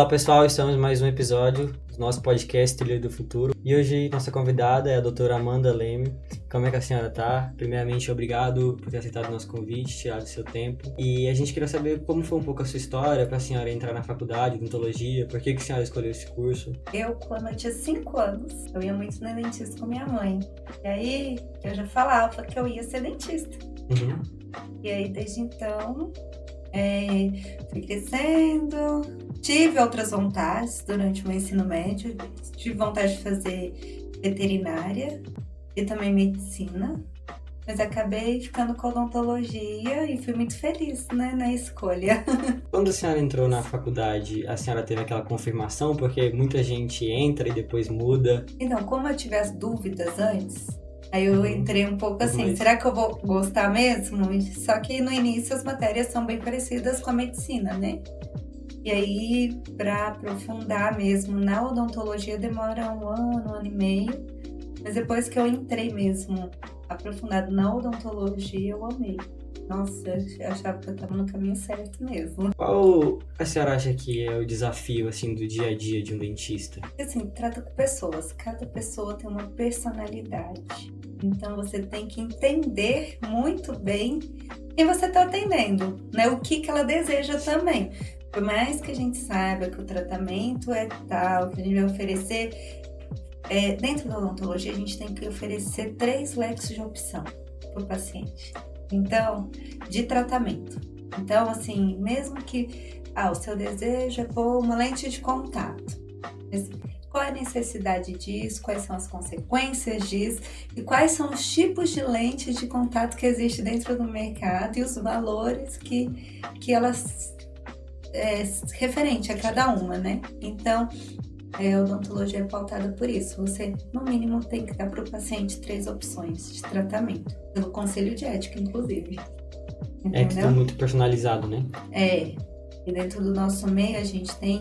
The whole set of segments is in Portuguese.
Olá pessoal, estamos em mais um episódio do nosso podcast Trilha do Futuro. E hoje nossa convidada é a doutora Amanda Leme. Como é que a senhora tá? Primeiramente, obrigado por ter aceitado o nosso convite, tirado o seu tempo. E a gente queria saber como foi um pouco a sua história para a senhora entrar na faculdade de odontologia, por que a senhora escolheu esse curso? Quando eu tinha 5 anos, eu ia muito na dentista com minha mãe. E aí, eu já falava que eu ia ser dentista. E aí, desde então, fui crescendo. Tive outras vontades durante o meu ensino médio. Tive vontade de fazer veterinária e também medicina. Mas acabei ficando com odontologia e fui muito feliz, né, na escolha. Quando a senhora entrou na faculdade, a senhora teve aquela confirmação? Porque muita gente entra e depois muda. Então, como eu tive as dúvidas antes, aí eu entrei um pouco assim, Mas- será que eu vou gostar mesmo? Só que no início as matérias são bem parecidas com a medicina, né? E aí, para aprofundar mesmo na odontologia, demora um ano e meio. Mas depois que eu entrei mesmo aprofundado na odontologia, eu amei. Nossa, eu achava que eu estava no caminho certo mesmo. Qual a senhora acha que é o desafio assim, do dia a dia de um dentista? Assim, trata com pessoas. Cada pessoa tem uma personalidade. Então, você tem que entender muito bem quem você está atendendo, né? O que ela deseja também. Por mais que a gente saiba que o tratamento é tal, que a gente vai oferecer, dentro da odontologia a gente tem que oferecer 3 leques de opção para o paciente. Então, de tratamento. Então, assim, mesmo que o seu desejo é pôr uma lente de contato. Mas qual é a necessidade disso? Quais são as consequências disso? E quais são os tipos de lentes de contato que existem dentro do mercado e os valores que elas referente a cada uma, né? Então, a odontologia é pautada por isso. Você, no mínimo, tem que dar para o paciente 3 opções de tratamento, pelo conselho de ética, inclusive. É que tudo muito personalizado, né? E dentro do nosso meio a gente tem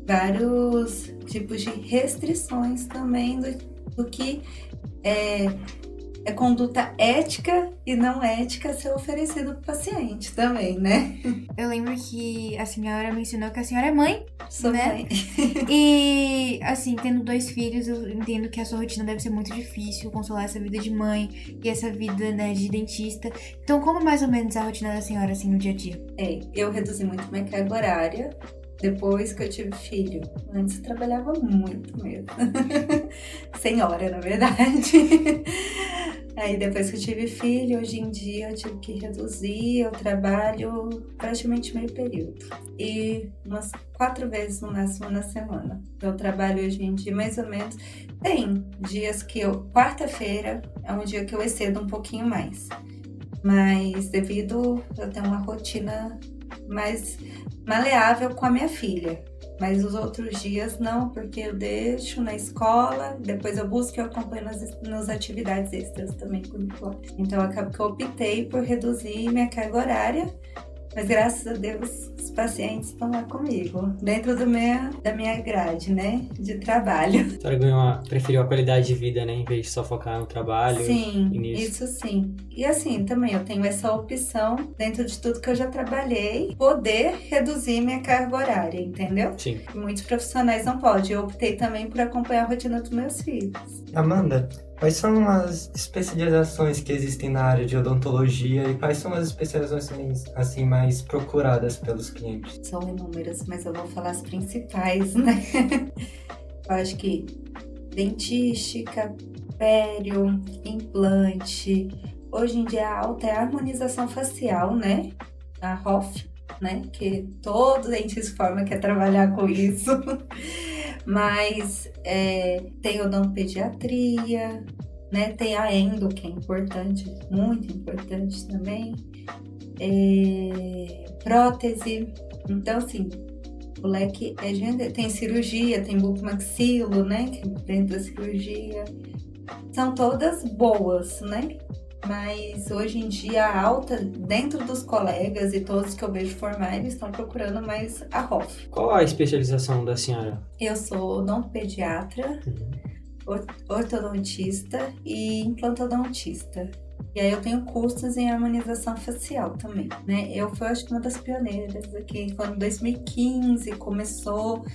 vários tipos de restrições também do que é conduta ética e não ética a ser oferecido para o paciente também, né? Eu lembro que a senhora mencionou que a senhora é mãe, Sou né? mãe. E, assim, tendo 2 filhos, eu entendo que a sua rotina deve ser muito difícil, consolar essa vida de mãe e essa vida, né, de dentista. Então, como mais ou menos a rotina da senhora, assim, no dia a dia? Eu reduzi muito minha carga horária depois que eu tive filho. Antes eu trabalhava muito mesmo. Sem hora, na verdade. Aí depois que eu tive filho, hoje em dia eu tive que reduzir, eu trabalho praticamente meio período. E umas 4 vezes no máximo na semana. Eu trabalho hoje em dia mais ou menos. Tem dias que quarta-feira é um dia que eu excedo um pouquinho mais. Mas devido eu ter uma rotina mais maleável com a minha filha. Mas os outros dias não, porque eu deixo na escola, depois eu busco e eu acompanho nas atividades extras também curriculares. Então acabo que eu optei por reduzir minha carga horária, mas graças a Deus os pacientes estão lá comigo, dentro da minha grade, né, de trabalho. A senhora preferiu a qualidade de vida, né? Em vez de só focar no trabalho. Sim, e nisso. isso sim. E assim, também eu tenho essa opção, dentro de tudo que eu já trabalhei, poder reduzir minha carga horária, entendeu? Sim. Muitos profissionais não podem. Eu optei também por acompanhar a rotina dos meus filhos. Amanda, quais são as especializações que existem na área de odontologia e quais são as especializações assim mais procuradas pelos clientes? São inúmeras, mas eu vou falar as principais, né? Eu acho que dentística, pério, implante. Hoje em dia a alta é a harmonização facial, né? A ROF, né? Que todo dentista forma quer trabalhar com isso. Mas tem odontopediatria, né? Tem a endo, que é importante, muito importante também. Prótese. Então, assim, o leque é gigante. Tem cirurgia, tem bucomaxilo, né? Que dentro da cirurgia. São todas boas, né? Mas hoje em dia a alta, dentro dos colegas e todos que eu vejo formar, eles estão procurando mais a ROF. Qual a especialização da senhora? Eu sou odontopediatra, ortodontista e implantodontista. E aí eu tenho cursos em harmonização facial também, né? Eu fui, acho que uma das pioneiras aqui, quando em 2015 começou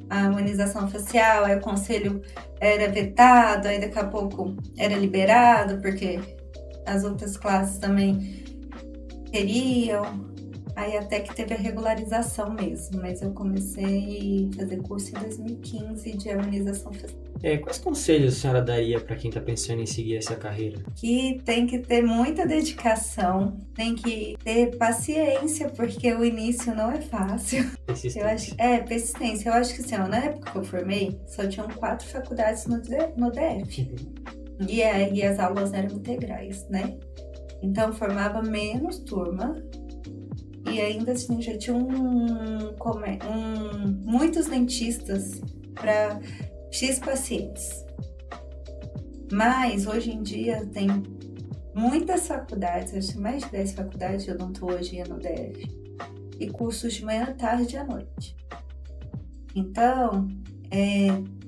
a harmonização facial, aí o conselho era vetado, aí daqui a pouco era liberado, porque as outras classes também queriam, aí até que teve a regularização mesmo, mas eu comecei a fazer curso em 2015 de harmonização facial. Quais conselhos a senhora daria para quem está pensando em seguir essa carreira? Que tem que ter muita dedicação, tem que ter paciência, porque o início não é fácil. Persistência. Persistência. Eu acho que assim, na época que eu formei, só tinham 4 faculdades no DF. E aí as aulas eram integrais, né? Então formava menos turma. E ainda assim já tinha muitos dentistas para X pacientes. Mas hoje em dia tem muitas faculdades, acho que mais de 10 faculdades de odontologia no DF. E cursos de manhã, tarde e à noite. Então,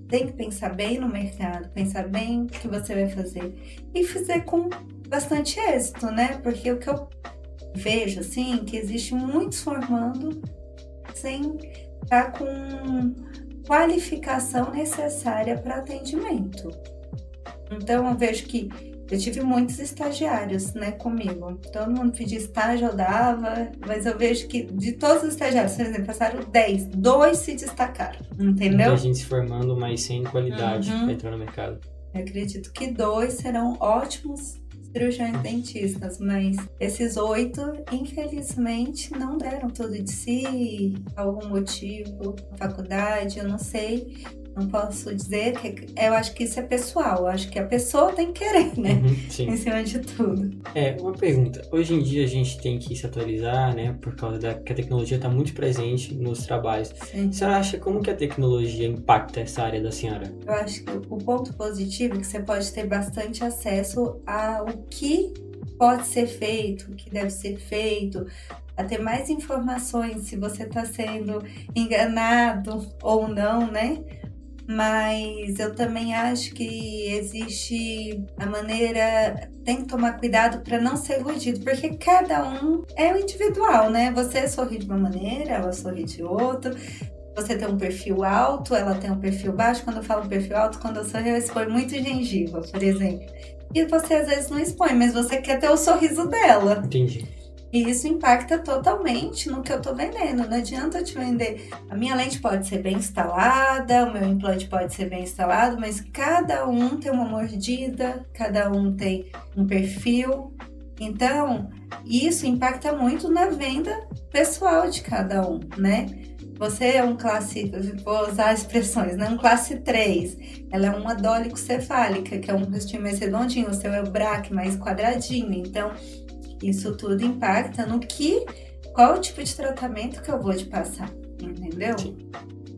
tem que pensar bem no mercado, pensar bem o que você vai fazer. E fazer com bastante êxito, né? Porque o que eu vejo, assim, que existe muitos formando sem estar com qualificação necessária para atendimento. Então, eu vejo que eu tive muitos estagiários, né, comigo. Todo mundo pedia estágio, eu dava, mas eu vejo que de todos os estagiários, por exemplo, passaram 10, 2 se destacaram, entendeu? Muita gente se formando, mas sem qualidade para entrar no mercado. Eu acredito que 2 serão ótimos cirurgiões dentistas, mas esses 8, infelizmente, não deram tudo de si, por algum motivo, faculdade, eu não sei, não posso dizer, eu acho que isso é pessoal, eu acho que a pessoa tem que querer, né, Sim. em cima de tudo. Uma pergunta, hoje em dia a gente tem que se atualizar, né, por causa que a tecnologia está muito presente nos trabalhos. Sim. A senhora acha como que a tecnologia impacta essa área da senhora? Eu acho que o ponto positivo é que você pode ter bastante acesso ao que pode ser feito, o que deve ser feito, a ter mais informações se você está sendo enganado ou não, né? Mas eu também acho que existe a maneira, tem que tomar cuidado para não ser iludido, porque cada um é o individual, né? Você sorri de uma maneira, ela sorri de outra. Você tem um perfil alto, ela tem um perfil baixo. Quando eu falo perfil alto, quando eu sorrio, eu exponho muito gengiva, por exemplo. E você às vezes não expõe, mas você quer ter o sorriso dela. Entendi. E isso impacta totalmente no que eu tô vendendo. Não adianta eu te vender. A minha lente pode ser bem instalada, o meu implante pode ser bem instalado, mas cada um tem uma mordida, cada um tem um perfil. Então, isso impacta muito na venda pessoal de cada um, né? Você é um classe, vou usar expressões, né? Um classe 3. Ela é uma dólico-cefálica, que é um rostinho mais redondinho. O seu é o braque mais quadradinho. Então, isso tudo impacta no qual o tipo de tratamento que eu vou te passar, entendeu? Sim.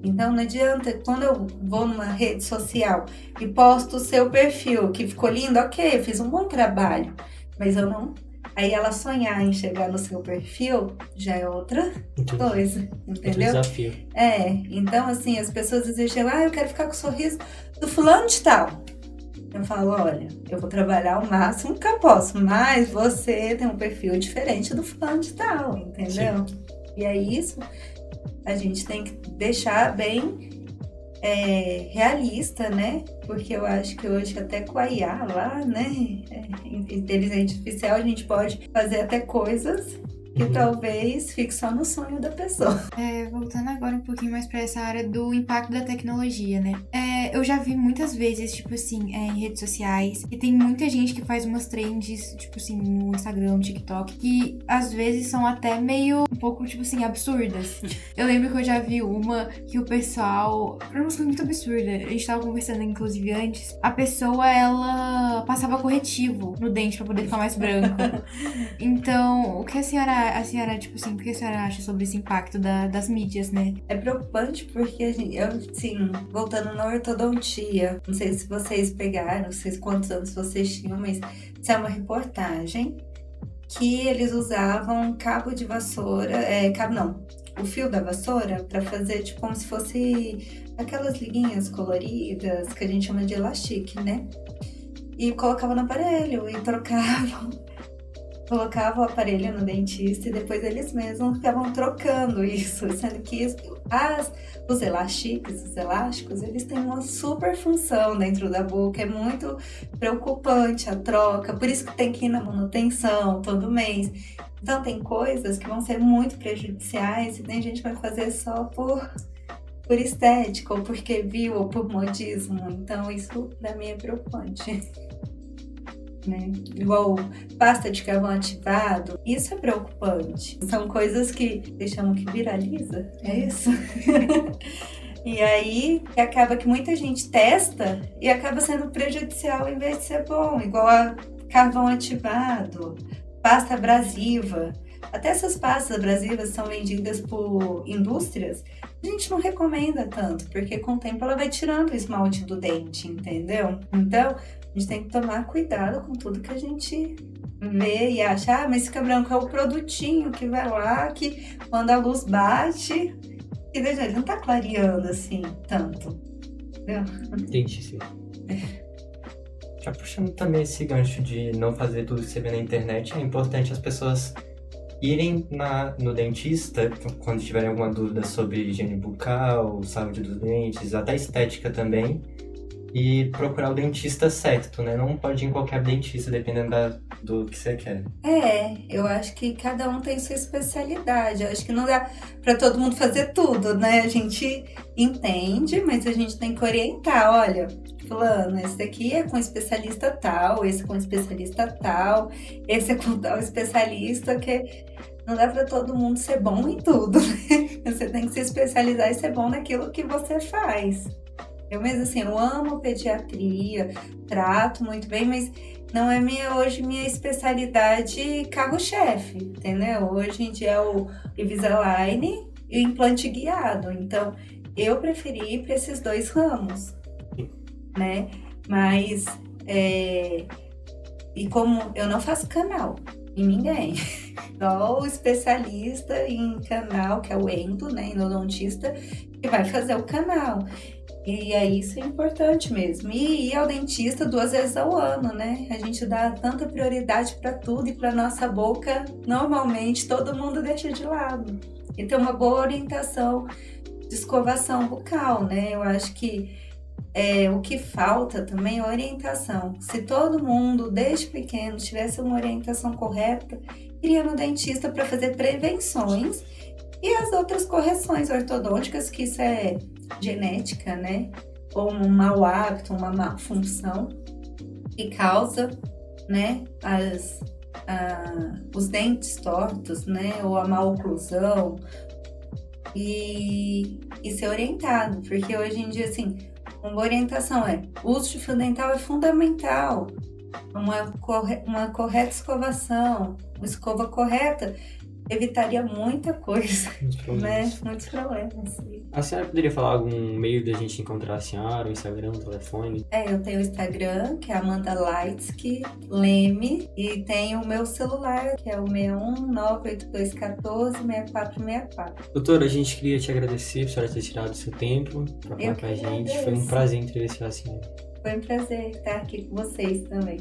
Então não adianta, quando eu vou numa rede social e posto o seu perfil, que ficou lindo, ok, eu fiz um bom trabalho, mas eu não... Aí ela sonhar em chegar no seu perfil, já é outra coisa, entendeu? Outro desafio. Então assim, as pessoas exigem, eu quero ficar com o sorriso do fulano de tal. Eu falo, olha, eu vou trabalhar o máximo que eu posso, mas você tem um perfil diferente do fulano de tal, entendeu? Sim. E é isso, a gente tem que deixar bem realista, né? Porque eu acho que hoje até com a IA lá, né? Inteligência artificial, a gente pode fazer até coisas que talvez fique só no sonho da pessoa. Voltando agora um pouquinho mais pra essa área do impacto da tecnologia, né? Eu já vi muitas vezes, tipo assim, em redes sociais, e tem muita gente que faz umas trends, tipo assim, no Instagram, no TikTok, que às vezes são até meio, um pouco, tipo assim, absurdas. Eu lembro que eu já vi uma que o pessoal... Era uma coisa muito absurda. A gente tava conversando, inclusive, antes. A pessoa, ela passava corretivo no dente pra poder ficar mais branco. Então, o que a senhora, tipo assim, o que a senhora acha sobre esse impacto das mídias, né? É preocupante porque, assim, voltando na ortodontia, não sei se vocês pegaram, não sei quantos anos vocês tinham, mas isso é uma reportagem que eles usavam cabo de vassoura, o fio da vassoura para fazer, tipo, como se fosse aquelas liguinhas coloridas que a gente chama de elastique, né? e colocava no aparelho e trocavam. Colocava o aparelho no dentista e depois eles mesmos ficavam trocando isso, sendo que os elásticos, eles têm uma super função dentro da boca, é muito preocupante a troca, por isso que tem que ir na manutenção todo mês. Então tem coisas que vão ser muito prejudiciais e tem gente que vai fazer só por estética, ou porque viu, ou por modismo, então isso pra mim é preocupante. Né? Igual pasta de carvão ativado, isso é preocupante. São coisas que deixam que viraliza, é isso? E aí acaba que muita gente testa e acaba sendo prejudicial em vez de ser bom, igual a carvão ativado, pasta abrasiva. Até essas pastas abrasivas são vendidas por indústrias, a gente não recomenda tanto, porque com o tempo ela vai tirando o esmalte do dente, entendeu? Então, a gente tem que tomar cuidado com tudo que a gente vê e acha, mas fica branco, é o produtinho que vai lá, que quando a luz bate, e veja, ele não tá clareando assim, tanto, entendeu? Entendi, sim. Já puxando também esse gancho de não fazer tudo que você vê na internet, é importante as pessoas irem no dentista quando tiverem alguma dúvida sobre higiene bucal, saúde dos dentes, até estética também, e procurar o dentista certo, né? Não pode ir em qualquer dentista, dependendo do que você quer. Eu acho que cada um tem sua especialidade. Eu acho que não dá para todo mundo fazer tudo, né? A gente entende, mas a gente tem que orientar. Olha, fulano, esse daqui é com especialista tal, esse com especialista tal, esse é com tal especialista, que não dá para todo mundo ser bom em tudo, né? Você tem que se especializar e ser bom naquilo que você faz. Eu mesmo assim, eu amo pediatria, trato muito bem, mas não é hoje minha especialidade carro-chefe, entendeu? Hoje em dia é o Invisalign e o implante guiado, então eu preferi ir para esses dois ramos, né? Mas, e como eu não faço canal em ninguém, só o especialista em canal, que é o endo, né, endodontista, que vai fazer o canal. E aí isso é importante mesmo. E ir ao dentista 2 vezes ao ano, né? A gente dá tanta prioridade para tudo e para nossa boca, normalmente todo mundo deixa de lado. E ter uma boa orientação de escovação bucal, né? Eu acho que o que falta também é orientação. Se todo mundo, desde pequeno, tivesse uma orientação correta, iria no dentista para fazer prevenções e as outras correções ortodônticas, que isso é genética, né? Ou um mau hábito, uma má função que causa, né, os dentes tortos, né? Ou a má oclusão e ser orientado, porque hoje em dia, assim, uma orientação o uso de fio dental é fundamental, uma correta escovação, uma escova correta evitaria muita coisa, né? Muitos problemas. A senhora poderia falar algum meio da gente encontrar a senhora, o Instagram, o telefone? Eu tenho o Instagram, que é Amanda Leitsky Leme, e tenho o meu celular, que é o 61982146464. Doutora, a gente queria te agradecer por senhora ter tirado o seu tempo para falar com a gente. Foi um prazer entrevistar a senhora. Foi um prazer estar aqui com vocês também.